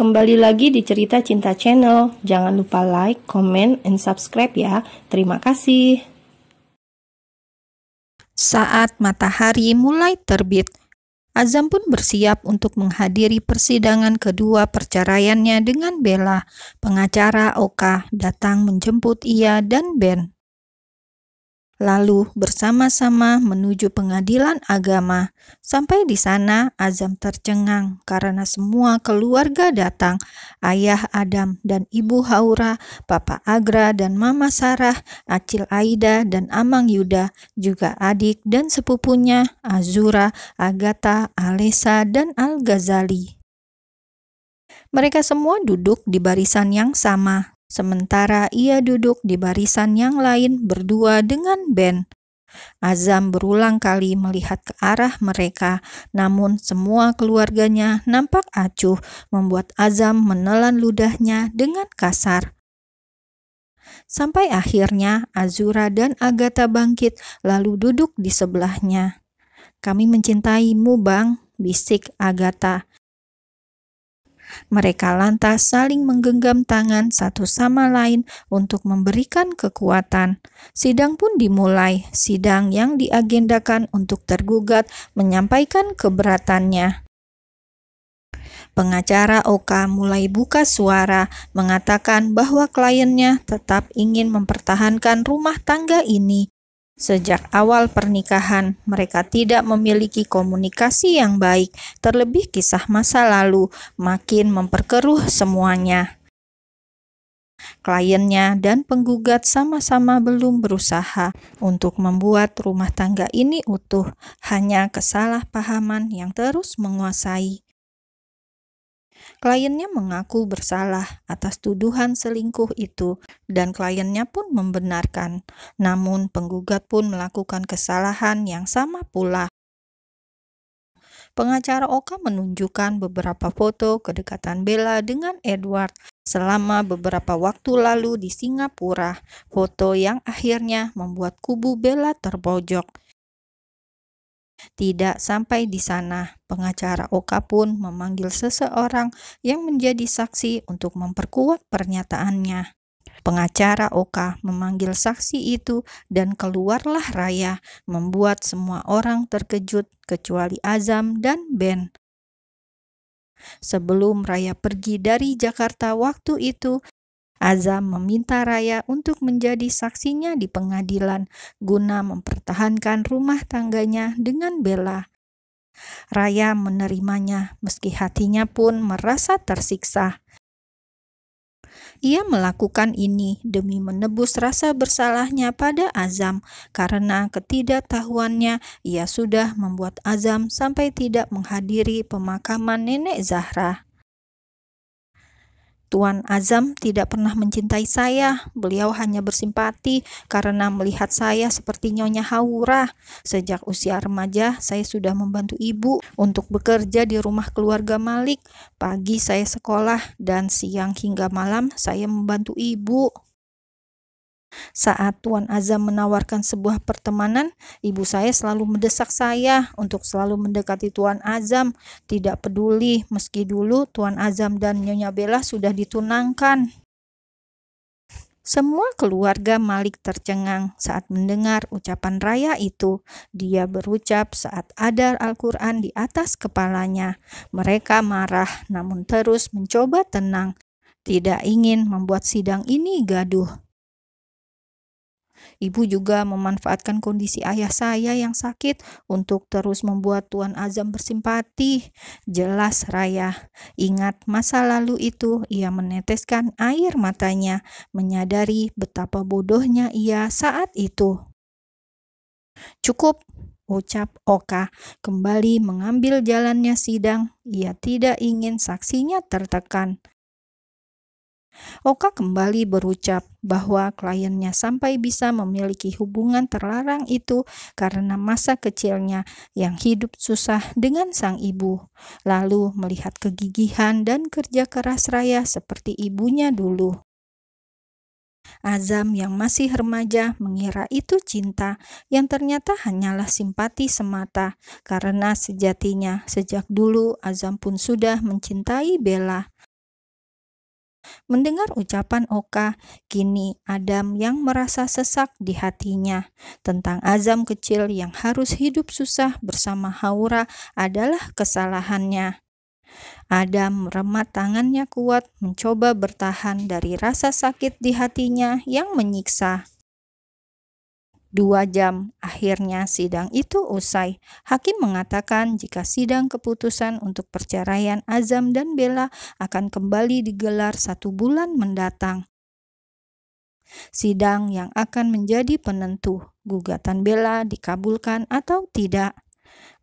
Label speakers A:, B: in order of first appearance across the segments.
A: kembali lagi di Cerita Cinta Channel. Jangan lupa like, comment, and subscribe ya. Terima kasih.
B: Saat matahari mulai terbit, Azam pun bersiap untuk menghadiri persidangan kedua perceraiannya dengan Bella. Pengacara Oka datang menjemput ia dan Ben. Lalu bersama-sama menuju pengadilan agama. Sampai di sana Azam tercengang karena semua keluarga datang. Ayah Adam dan Ibu Haura, Papa Agra dan Mama Sarah, Acil Aida dan Amang Yuda, juga adik dan sepupunya Azura, Agatha, Alessa dan Al-Ghazali. Mereka semua duduk di barisan yang sama. Sementara ia duduk di barisan yang lain berdua dengan Ben. Azam berulang kali melihat ke arah mereka, namun semua keluarganya nampak acuh, membuat Azam menelan ludahnya dengan kasar. Sampai akhirnya Azura dan Agatha bangkit lalu duduk di sebelahnya. "Kami mencintaimu, Bang," bisik Agatha. Mereka lantas saling menggenggam tangan satu sama lain untuk memberikan kekuatan. Sidang pun dimulai, sidang yang diagendakan untuk tergugat menyampaikan keberatannya. Pengacara Oka mulai buka suara, mengatakan bahwa kliennya tetap ingin mempertahankan rumah tangga ini. Sejak awal pernikahan, mereka tidak memiliki komunikasi yang baik, terlebih kisah masa lalu makin memperkeruh semuanya. Kliennya dan penggugat sama-sama belum berusaha untuk membuat rumah tangga ini utuh, hanya kesalahpahaman yang terus menguasai. Kliennya mengaku bersalah atas tuduhan selingkuh itu dan kliennya pun membenarkan. Namun penggugat pun melakukan kesalahan yang sama pula. Pengacara Oka menunjukkan beberapa foto kedekatan Bella dengan Edward selama beberapa waktu lalu di Singapura, foto yang akhirnya membuat kubu Bella terpojok. Tidak sampai di sana, pengacara Oka pun memanggil seseorang yang menjadi saksi untuk memperkuat pernyataannya. Pengacara Oka memanggil saksi itu dan keluarlah Raya, membuat semua orang terkejut kecuali Azam dan Ben. Sebelum Raya pergi dari Jakarta waktu itu, Azam meminta Raya untuk menjadi saksinya di pengadilan guna mempertahankan rumah tangganya dengan Bella. Raya menerimanya meski hatinya pun merasa tersiksa. Ia melakukan ini demi menebus rasa bersalahnya pada Azam karena ketidaktahuannya ia sudah membuat Azam sampai tidak menghadiri pemakaman Nenek Zahra. "Tuan Azam tidak pernah mencintai saya. Beliau hanya bersimpati karena melihat saya seperti Nyonya Haura. Sejak usia remaja, saya sudah membantu ibu untuk bekerja di rumah keluarga Malik. Pagi saya sekolah dan siang hingga malam saya membantu ibu." Saat Tuan Azam menawarkan sebuah pertemanan, ibu saya selalu mendesak saya untuk selalu mendekati Tuan Azam, tidak peduli meski dulu Tuan Azam dan Nyonya Bella sudah ditunangkan. Semua keluarga Malik tercengang saat mendengar ucapan Raya itu. Dia berucap saat ada Al-Quran di atas kepalanya. Mereka marah namun terus mencoba tenang, tidak ingin membuat sidang ini gaduh. Ibu juga memanfaatkan kondisi ayah saya yang sakit untuk terus membuat Tuan Azam bersimpati. Jelas Raya. Ingat masa lalu itu, ia meneteskan air matanya, menyadari betapa bodohnya ia saat itu. "Cukup," ucap Oka, kembali mengambil jalannya sidang. Ia tidak ingin saksinya tertekan. Oka kembali berucap bahwa kliennya sampai bisa memiliki hubungan terlarang itu karena masa kecilnya yang hidup susah dengan sang ibu, lalu melihat kegigihan dan kerja keras Raya seperti ibunya dulu. Azam yang masih remaja mengira itu cinta, yang ternyata hanyalah simpati semata, karena sejatinya sejak dulu Azam pun sudah mencintai Bella. Mendengar ucapan Oka, kini Adam yang merasa sesak di hatinya tentang Azam kecil yang harus hidup susah bersama Haura adalah kesalahannya. Adam meremat tangannya kuat mencoba bertahan dari rasa sakit di hatinya yang menyiksa. 2 jam, akhirnya sidang itu usai. Hakim mengatakan jika sidang keputusan untuk perceraian Azam dan Bella akan kembali digelar 1 bulan mendatang. Sidang yang akan menjadi penentu gugatan Bella dikabulkan atau tidak.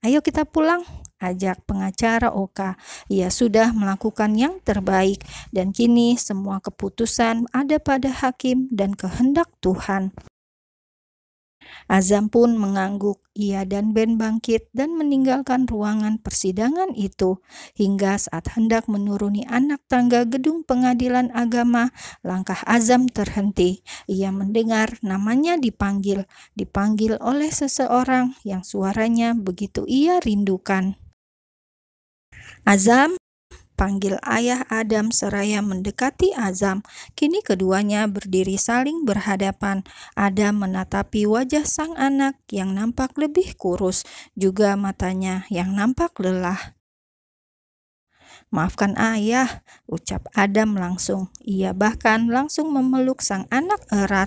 B: Ayo kita pulang, ajak pengacara Oka. Ia sudah melakukan yang terbaik dan kini semua keputusan ada pada hakim dan kehendak Tuhan. Azam pun mengangguk. Ia dan Ben bangkit dan meninggalkan ruangan persidangan itu. Hingga saat hendak menuruni anak tangga gedung pengadilan agama, langkah Azam terhenti. Ia mendengar namanya dipanggil oleh seseorang yang suaranya begitu ia rindukan. Azam, panggil ayah Adam seraya mendekati Azam. Kini keduanya berdiri saling berhadapan. Adam menatapi wajah sang anak yang nampak lebih kurus, juga matanya yang nampak lelah. Maafkan ayah, ucap Adam langsung. Ia bahkan langsung memeluk sang anak erat,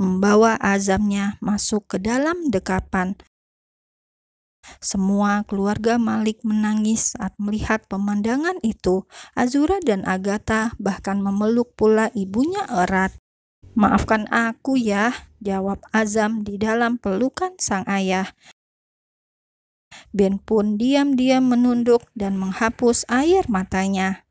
B: membawa Azamnya masuk ke dalam dekapan. Semua keluarga Malik menangis saat melihat pemandangan itu. Azura dan Agatha bahkan memeluk pula ibunya erat. Maafkan aku ya, jawab Azam di dalam pelukan sang ayah. Ben pun diam-diam menunduk dan menghapus air matanya.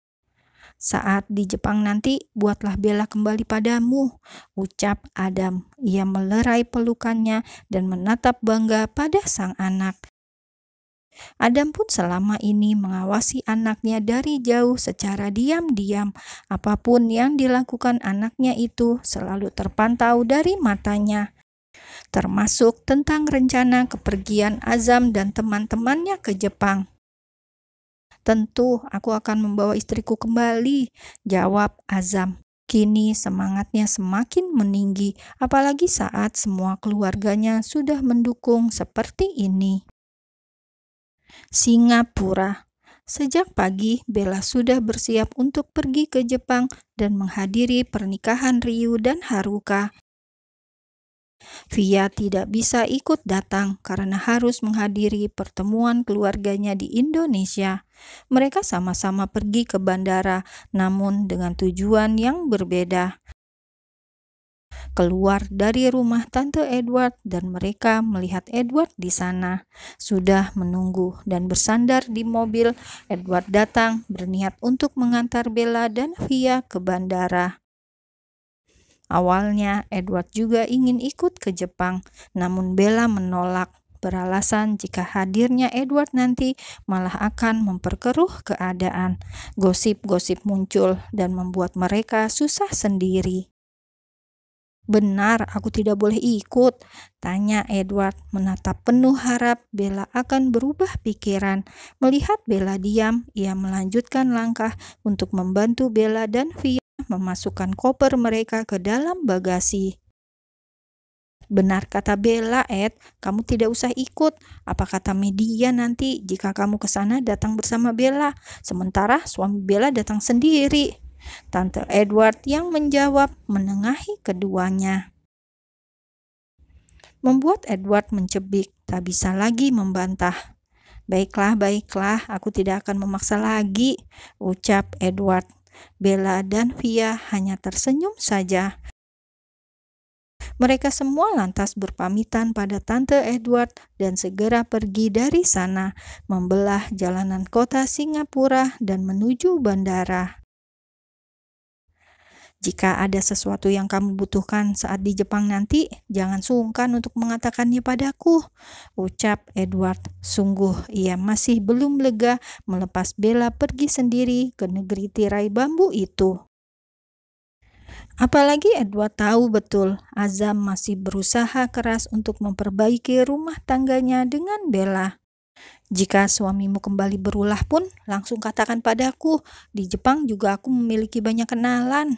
B: Saat di Jepang nanti, buatlah Bella kembali padamu, ucap Adam. Ia melerai pelukannya dan menatap bangga pada sang anak. Adam pun selama ini mengawasi anaknya dari jauh secara diam-diam. Apapun yang dilakukan anaknya itu selalu terpantau dari matanya, termasuk tentang rencana kepergian Azam dan teman-temannya ke Jepang. Tentu aku akan membawa istriku kembali, jawab Azam. Kini semangatnya semakin meninggi, apalagi saat semua keluarganya sudah mendukung seperti ini. Singapura. Sejak pagi, Bella sudah bersiap untuk pergi ke Jepang dan menghadiri pernikahan Ryu dan Haruka. Via tidak bisa ikut datang karena harus menghadiri pertemuan keluarganya di Indonesia. Mereka sama-sama pergi ke bandara, namun dengan tujuan yang berbeda. Keluar dari rumah Tante Edward dan mereka melihat Edward di sana. Sudah menunggu dan bersandar di mobil, Edward datang berniat untuk mengantar Bella dan Via ke bandara. Awalnya Edward juga ingin ikut ke Jepang, namun Bella menolak, beralasan jika hadirnya Edward nanti malah akan memperkeruh keadaan. Gosip-gosip muncul dan membuat mereka susah sendiri. Benar, aku tidak boleh ikut, tanya Edward, menatap penuh harap Bella akan berubah pikiran. Melihat Bella diam, ia melanjutkan langkah untuk membantu Bella dan Via memasukkan koper mereka ke dalam bagasi. Benar kata Bella, Ed, kamu tidak usah ikut. Apa kata media nanti jika kamu ke sana datang bersama Bella, sementara suami Bella datang sendiri? Tante Edward yang menjawab menengahi keduanya. Membuat Edward mencebik, tak bisa lagi membantah. Baiklah, aku tidak akan memaksa lagi, ucap Edward. Bella dan Via hanya tersenyum saja. Mereka semua lantas berpamitan pada Tante Edward dan segera pergi dari sana, membelah jalanan kota Singapura dan menuju bandara. Jika ada sesuatu yang kamu butuhkan saat di Jepang nanti, jangan sungkan untuk mengatakannya padaku, ucap Edward. Sungguh ia masih belum lega melepas Bella pergi sendiri ke negeri tirai bambu itu. Apalagi Edward tahu betul Azam masih berusaha keras untuk memperbaiki rumah tangganya dengan Bella. Jika suamimu kembali berulah pun, langsung katakan padaku. Di Jepang juga aku memiliki banyak kenalan.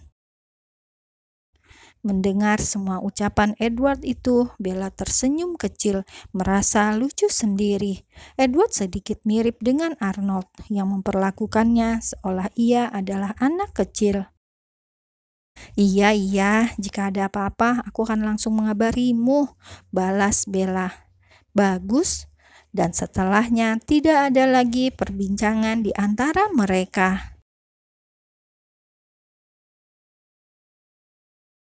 B: Mendengar semua ucapan Edward itu, Bella tersenyum kecil, merasa lucu sendiri. Edward sedikit mirip dengan Arnold, yang memperlakukannya seolah ia adalah anak kecil. Iya, jika ada apa-apa, aku akan langsung mengabarimu, balas Bella. Bagus. Dan setelahnya tidak ada lagi perbincangan di antara mereka.